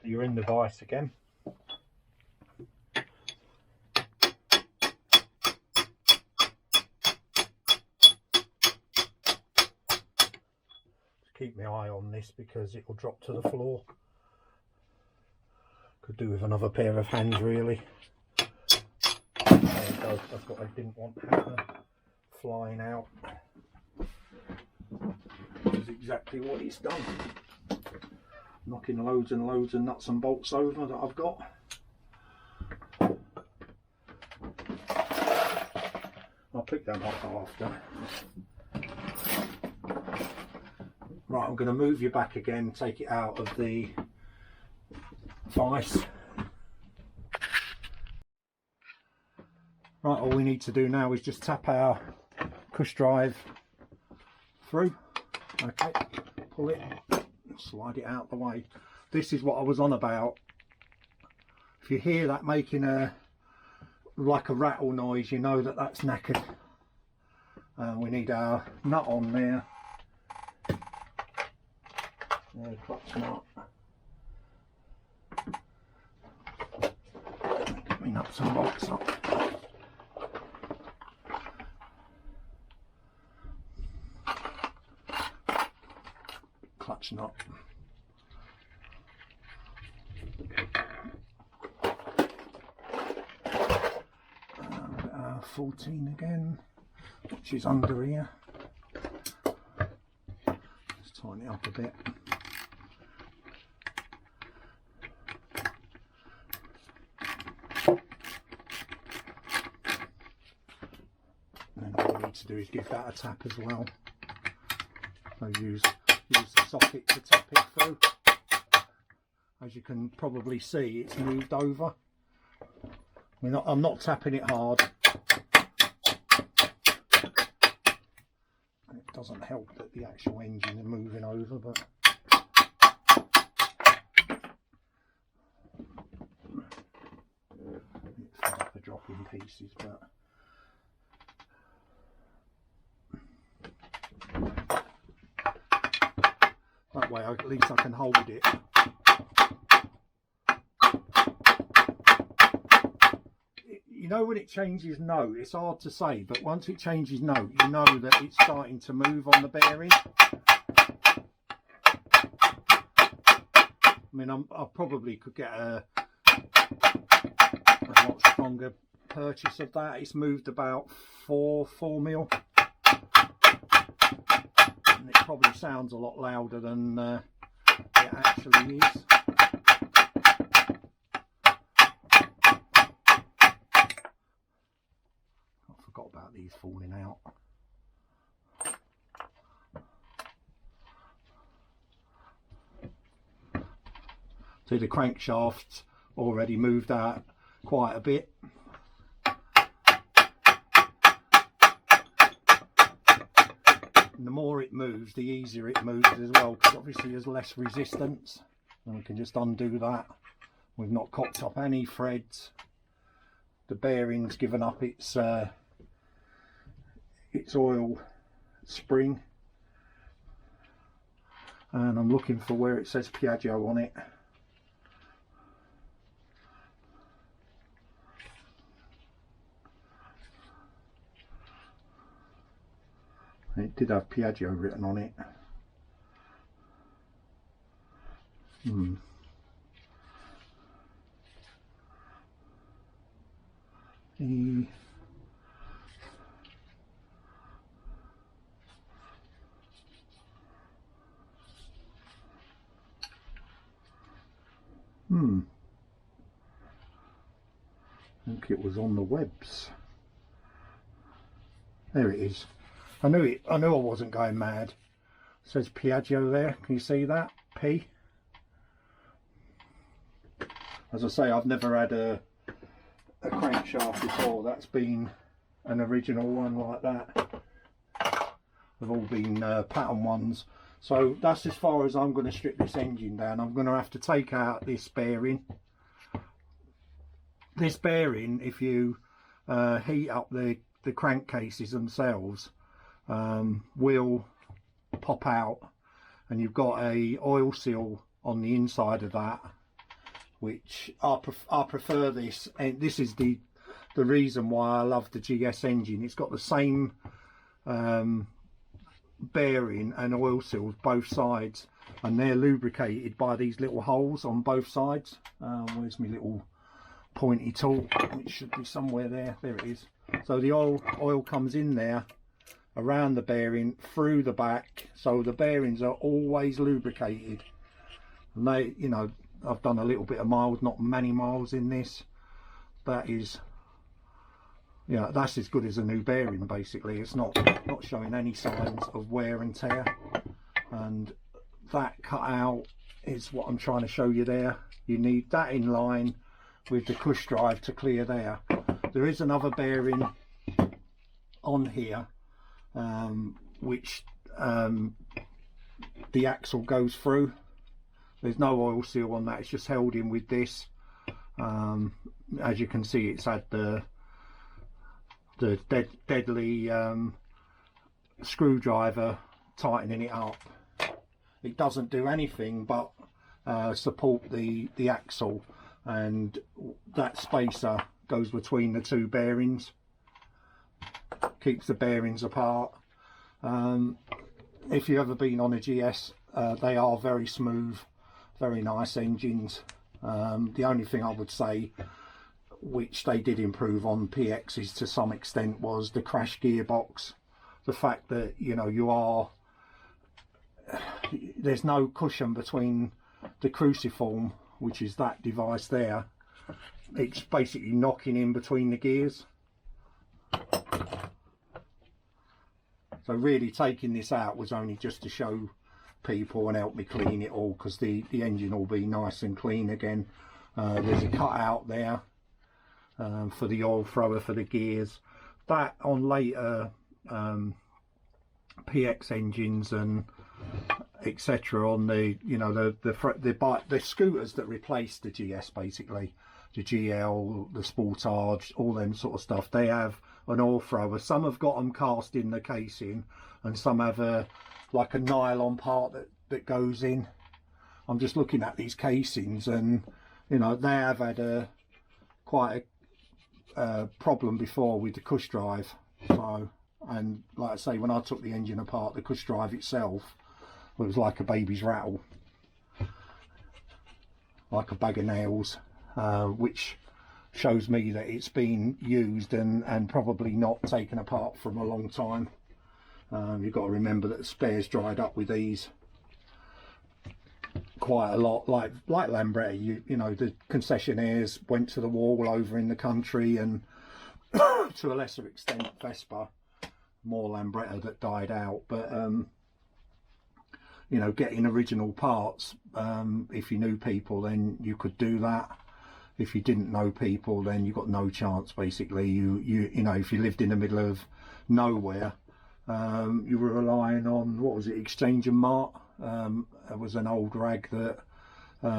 you're in the vise again. Just keep my eye on this because it will drop to the floor. Could do with another pair of hands really. There it goes, that's what I didn't want to happen, flying out. This is exactly what it's done. Knocking loads and loads of nuts and bolts over that I've got. I'll pick them up after. Right, I'm going to move you back again, take it out of the vise. Right, all we need to do now is just tap our push drive through. Okay, pull it, slide it out the way. This is what I was on about. If you hear that making like a rattle noise, you know that that's knackered. We need our nut on there. Clutch nut. Get me nuts and bolts up. Clutch nut. 14 again, which is under here. Just tighten it up a bit. And then all we need to do is give that a tap as well. So use the socket to tap it through. As you can probably see, it's moved over. I'm not tapping it hard. It doesn't help that the actual engine is moving over, but it's like a drop in pieces, but that way at least I can hold it. You know when it changes note, it's hard to say, but once it changes note, you know that it's starting to move on the bearing. I mean, I probably could get a lot stronger purchase of that. It's moved about 4 mil. And it probably sounds a lot louder than it actually is. Forgot about these falling out. See, the crankshaft's already moved out quite a bit. And the more it moves, the easier it moves as well, because obviously there's less resistance. And we can just undo that. We've not cocked up any threads. The bearing's given up its oil spring, and I'm looking for where it says Piaggio on it. It did have Piaggio written on it. I think it was on the webs. There it is. I knew I wasn't going mad. It says Piaggio there. Can you see that? P. As I say, I've never had a crankshaft before that's been an original one like that. They've all been pattern ones. So that's as far as I'm going to strip this engine down. I'm going to have to take out this bearing. This bearing, if you heat up the crankcases themselves, will pop out, and you've got a oil seal on the inside of that, which I prefer this, and this is the reason why I love the GS engine. It's got the same bearing and oil seals both sides, and they're lubricated by these little holes on both sides. Where's my little pointy tool? It should be somewhere there. There it is. So the oil comes in there around the bearing through the back, so the bearings are always lubricated. And they, you know, I've done a little bit of miles, not many miles in this. That is, yeah, that's as good as a new bearing basically. It's not showing any signs of wear and tear. And that cut out is what I'm trying to show you there. You need that in line with the cush drive to clear there. There is another bearing on here which the axle goes through. There's no oil seal on that, it's just held in with this. As you can see, it's had the deadly screwdriver tightening it up. It doesn't do anything but support the axle, and that spacer goes between the two bearings, keeps the bearings apart. If you've ever been on a GS, they are very smooth, very nice engines. The only thing I would say, which they did improve on PXs to some extent, was the crash gearbox. The fact that, you know, there's no cushion between the cruciform, which is that device there. It's basically knocking in between the gears. So really taking this out was only just to show people and help me clean it all, because the engine will be nice and clean again. There's a cut out there for the oil thrower for the gears. That on later PX engines and etc., on the, you know, the scooters that replaced the GS, basically the GL, the Sportage, all them sort of stuff, they have an oil thrower. Some have got them cast in the casing, and some have like a nylon part that goes in. I'm just looking at these casings, and you know, they have had quite a problem before with the cush drive. So, and like I say, when I took the engine apart, the cush drive itself, it was like a baby's rattle, like a bag of nails, which shows me that it's been used and probably not taken apart from a long time. You've got to remember that the spares dried up with these quite a lot, like Lambretta. You know, the concessionaires went to the wall over in the country, and to a lesser extent Vespa, more Lambretta that died out. But you know, getting original parts, if you knew people, then you could do that. If you didn't know people, then you got no chance basically. You know, if you lived in the middle of nowhere, you were relying on, what was it, Exchange and Mart. It was an old rag that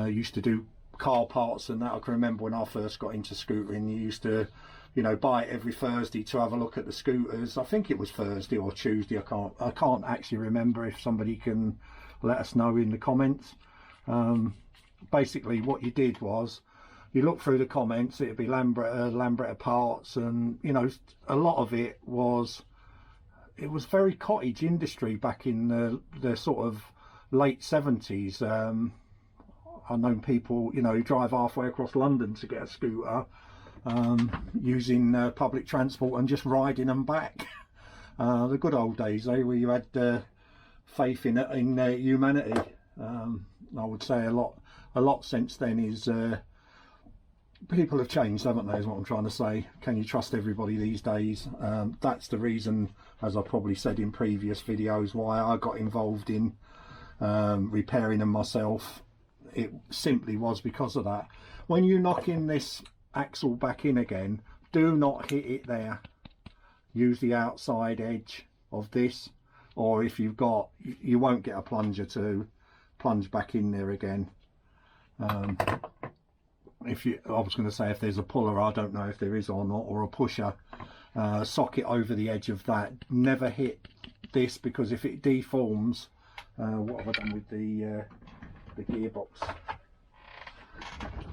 used to do car parts and that. I can remember when I first got into scootering, you used to, you know, buy it every Thursday to have a look at the scooters. I think it was Thursday or Tuesday, I can't actually remember. If somebody can let us know in the comments. Basically what you did was, you look through the comments, it'd be Lambretta parts, and you know, a lot of it was very cottage industry back in the sort of late 70s. I've known people, you know, who drive halfway across London to get a scooter, using public transport and just riding them back. The good old days, where you had faith in humanity. I would say a lot since then is people have changed, haven't they, is what I'm trying to say. Can you trust everybody these days? That's the reason, as I probably said in previous videos, why I got involved in repairing them myself. It simply was because of that. When you knock in this axle back in again, do not hit it there. Use the outside edge of this, or if you've got, you won't get a plunger to plunge back in there again. If you, I was going to say if there's a puller, I don't know if there is or not, or a pusher, socket over the edge of that. Never hit this, because if it deforms, what have I done with the gearbox?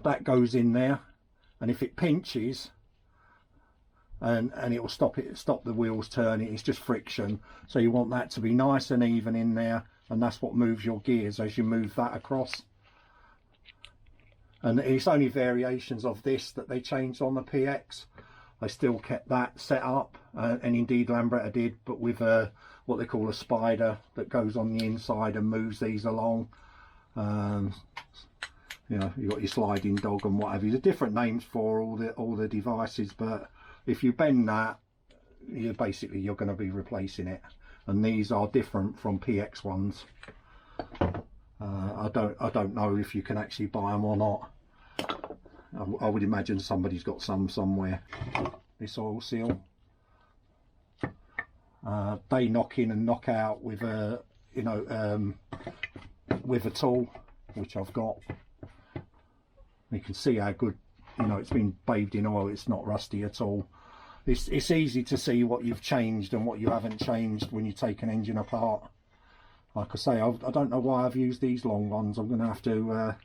that goes in there, and if it pinches, and it will stop the wheels turning. It's just friction, so you want that to be nice and even in there, and that's what moves your gears as you move that across. And it's only variations of this that they changed on the PX. They still kept that set up, and indeed Lambretta did, but with what they call a spider that goes on the inside and moves these along. You know, you've got your sliding dog and whatever. There's different names for all the devices, but if you bend that, you're going to be replacing it. And these are different from PX ones. I don't know if you can actually buy them or not. I would imagine somebody's got some somewhere. This oil seal, they knock in and knock out with a with a tool, which I've got. You can see how good, you know, it's been bathed in oil. It's not rusty at all. It's easy to see what you've changed and what you haven't changed when you take an engine apart. Like I say, I don't know why I've used these long ones. I'm going to have to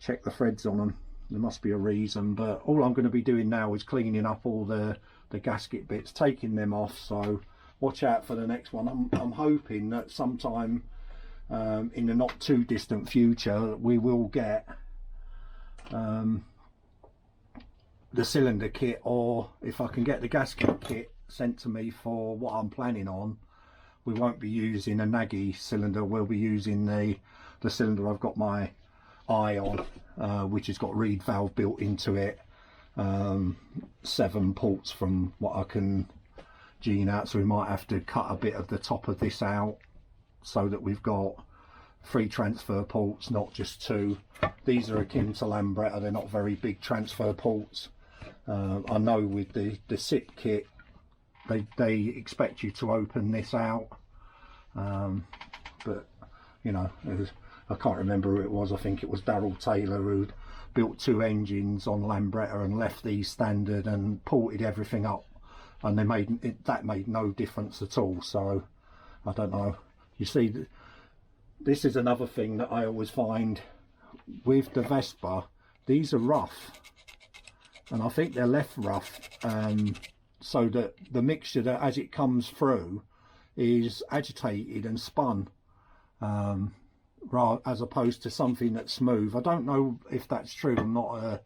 check the threads on them. There must be a reason, but all I'm going to be doing now is cleaning up all the gasket bits, taking them off. So watch out for the next one. I'm hoping that sometime in the not too distant future we will get the cylinder kit, or if I can get the gasket kit sent to me for what I'm planning on, we won't be using a Nagy cylinder. We'll be using the cylinder I've got my eye on, which has got reed valve built into it, 7 ports from what I can gene out, so we might have to cut a bit of the top of this out so that we've got 3 transfer ports, not just 2. These are akin to Lambretta, they're not very big transfer ports. I know with the SIP kit they expect you to open this out, but you know, I can't remember who it was. I think it was Darryl Taylor who built 2 engines on Lambretta and left these standard and ported everything up, and that made no difference at all. So I don't know. You see, this is another thing that I always find with the Vespa. These are rough, and I think they're left rough so that the mixture, that as it comes through, is agitated and spun, as opposed to something that's smooth. I don't know if that's true. I'm not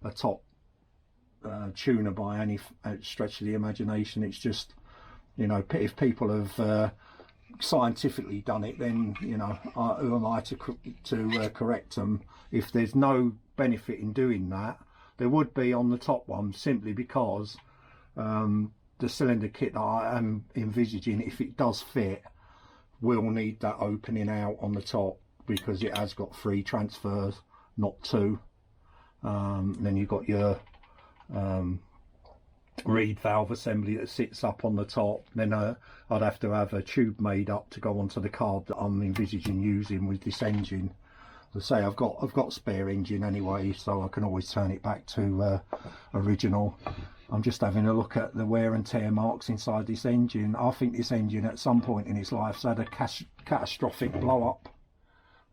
a top tuner by any stretch of the imagination. It's just, you know, if people have scientifically done it, then, you know, who am I to correct them? If there's no benefit in doing that, there would be on the top one, simply because the cylinder kit that I am envisaging, if it does fit, will need that opening out on the top, because it has got 3 transfers, not 2. Then you've got your reed valve assembly that sits up on the top. Then I'd have to have a tube made up to go onto the carb that I'm envisaging using with this engine. As I say, I've got spare engine anyway, so I can always turn it back to original. I'm just having a look at the wear and tear marks inside this engine. I think this engine at some point in its life has had a catastrophic blow up.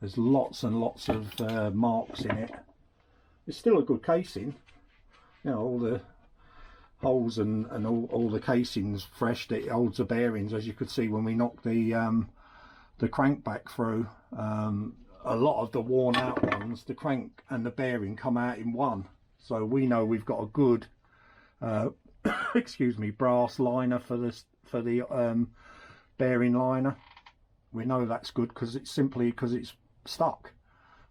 There's lots and lots of marks in it. It's still a good casing, you know, all the holes and all the casings fresh. That holds the bearings, as you could see when we knocked the crank back through. A lot of the worn out ones, the crank and the bearing come out in one, so we know we've got a good excuse me, brass liner for the bearing liner. We know that's good because it's simply because it's stuck.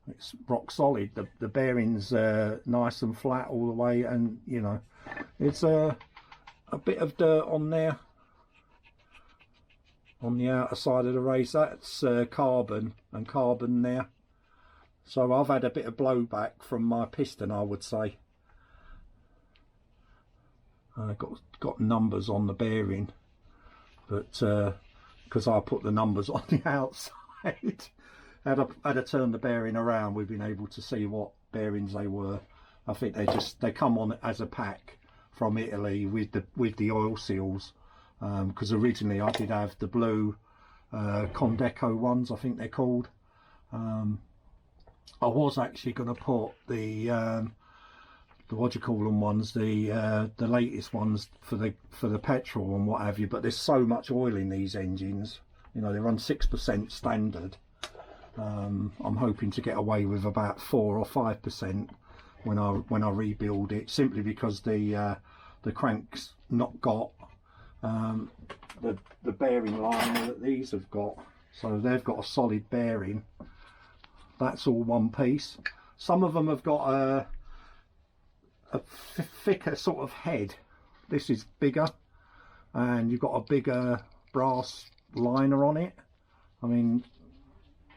It's rock solid. The bearings nice and flat all the way, and you know, it's a bit of dirt on there on the outer side of the race. That's carbon and carbon there, so I've had a bit of blowback from my piston, I would say. Got numbers on the bearing, but because I put the numbers on the outside, had I turned the bearing around, we've been able to see what bearings they were. I think they come on as a pack from Italy with the oil seals, because originally I did have the blue Condeco ones, I think they're called, I was actually going to put the what do you call them ones, the latest ones for the petrol and what have you, but there's so much oil in these engines. You know, they run 6% standard. I'm hoping to get away with about 4 or 5% when I rebuild it, simply because the crank's not got the bearing liner that these have got. So they've got a solid bearing. That's all one piece. Some of them have got a thicker sort of head. This is bigger, and you've got a bigger brass liner on it. I mean,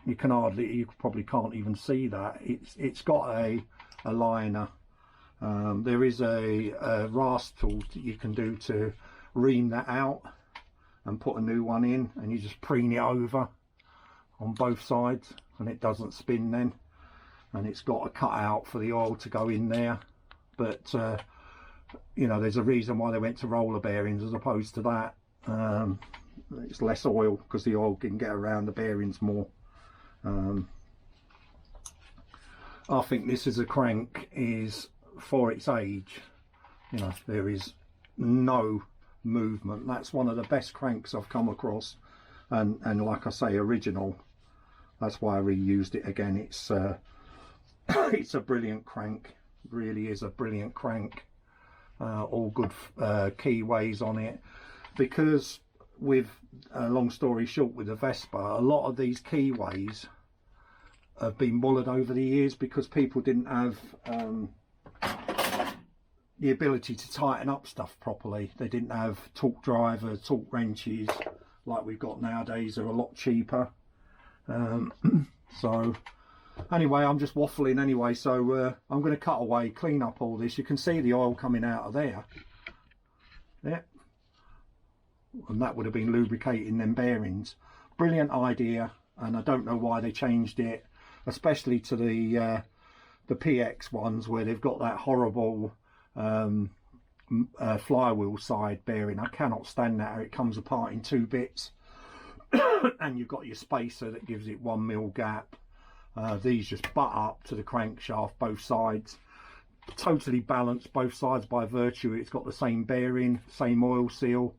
you probably can't even see that. It's got a liner. There is a rasp tool that you can do to ream that out and put a new one in, and you just preen it over on both sides and it doesn't spin then, and it's got a cutout for the oil to go in there. But you know, there's a reason why they went to roller bearings as opposed to that. It's less oil because the oil can get around the bearings more. I think this as a crank is, for its age, you know, there is no movement. That's one of the best cranks I've come across, and like I say, original. That's why I reused it again. It's it's a brilliant crank, really is a brilliant crank. All good keyways on it, because with long story short, with the Vespa, a lot of these keyways have been mullered over the years because people didn't have the ability to tighten up stuff properly. They didn't have torque driver, torque wrenches like we've got nowadays. They're a lot cheaper. So anyway, I'm just waffling anyway, so I'm going to cut away, clean up all this. You can see the oil coming out of there. Yeah, and that would have been lubricating them bearings. Brilliant idea, and I don't know why they changed it, especially to the PX ones where they've got that horrible flywheel side bearing. I cannot stand that. It comes apart in 2 bits and you've got your spacer that gives it 1 mil gap. These just butt up to the crankshaft, both sides, totally balanced both sides by virtue it's got the same bearing, same oil seal.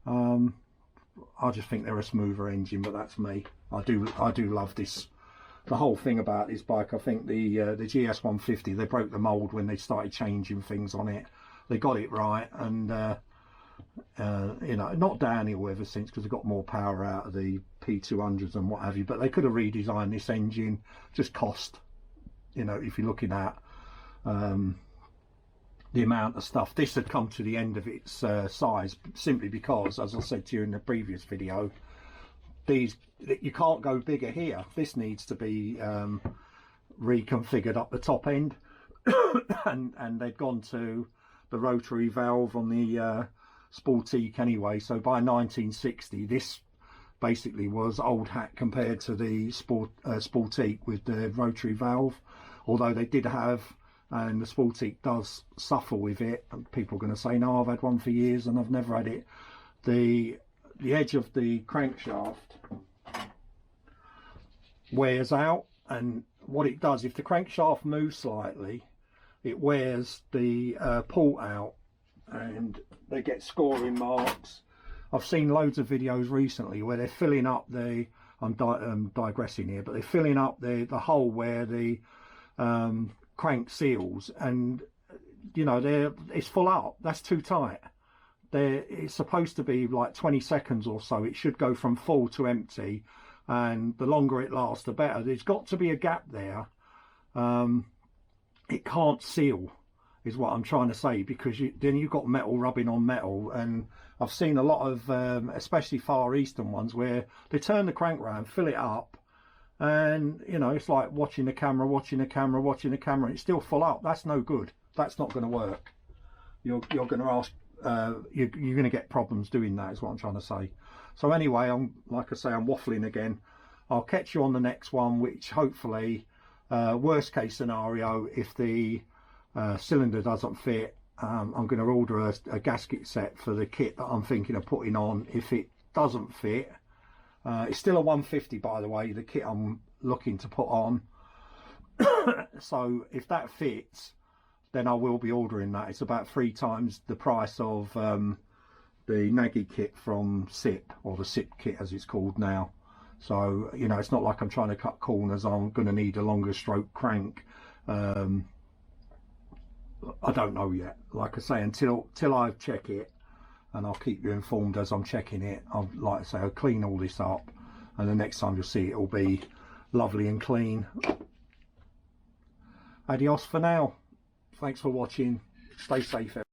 I just think they're a smoother engine, but that's me. I do love this, the whole thing about this bike. I think the GS 150, they broke the mold when they started changing things on it. They got it right, and you know, not downhill ever since, because they got more power out of the P200s and what have you. But they could have redesigned this engine, just cost. You know, if you're looking at the amount of stuff, this had come to the end of its size, simply because, as I said to you in the previous video, you can't go bigger here. This needs to be reconfigured up the top end. and they've gone to the rotary valve on the Sportique anyway. So by 1960, this basically was old hat compared to the Sportique with the rotary valve. Although they did have, and the Sportique does suffer with it, and people are going to say, no, I've had one for years and I've never had it. The edge of the crankshaft wears out, and what it does, if the crankshaft moves slightly, it wears the port out and they get scoring marks. I've seen loads of videos recently where they're filling up the, I'm digressing here, but they're filling up the hole where the crank seals, and you know, it's full up. That's too tight. It's supposed to be like 20 seconds or so. It should go from full to empty, and the longer it lasts the better. There's got to be a gap there. It can't seal, is what I'm trying to say, because then you've got metal rubbing on metal. And I've seen a lot of especially Far Eastern ones where they turn the crank round, fill it up, and you know, it's like watching the camera, and it's still full up. That's no good. That's not going to work. You're going to ask, you're going to get problems doing that, is what I'm trying to say. So anyway, like I say, I'm waffling again. I'll catch you on the next one, which hopefully, worst case scenario, if the cylinder doesn't fit, I'm going to order a gasket set for the kit that I'm thinking of putting on. If it doesn't fit, it's still a 150, by the way, the kit I'm looking to put on. So if that fits, then I will be ordering that. It's about 3 times the price of the Nagy kit from SIP, or the SIP kit as it's called now. So, you know, it's not like I'm trying to cut corners. I'm going to need a longer stroke crank. I don't know yet. Like I say, until I check it, and I'll keep you informed as I'm checking it. Like I say, I'll clean all this up, and the next time you'll see it will be lovely and clean. Adios for now. Thanks for watching. Stay safe.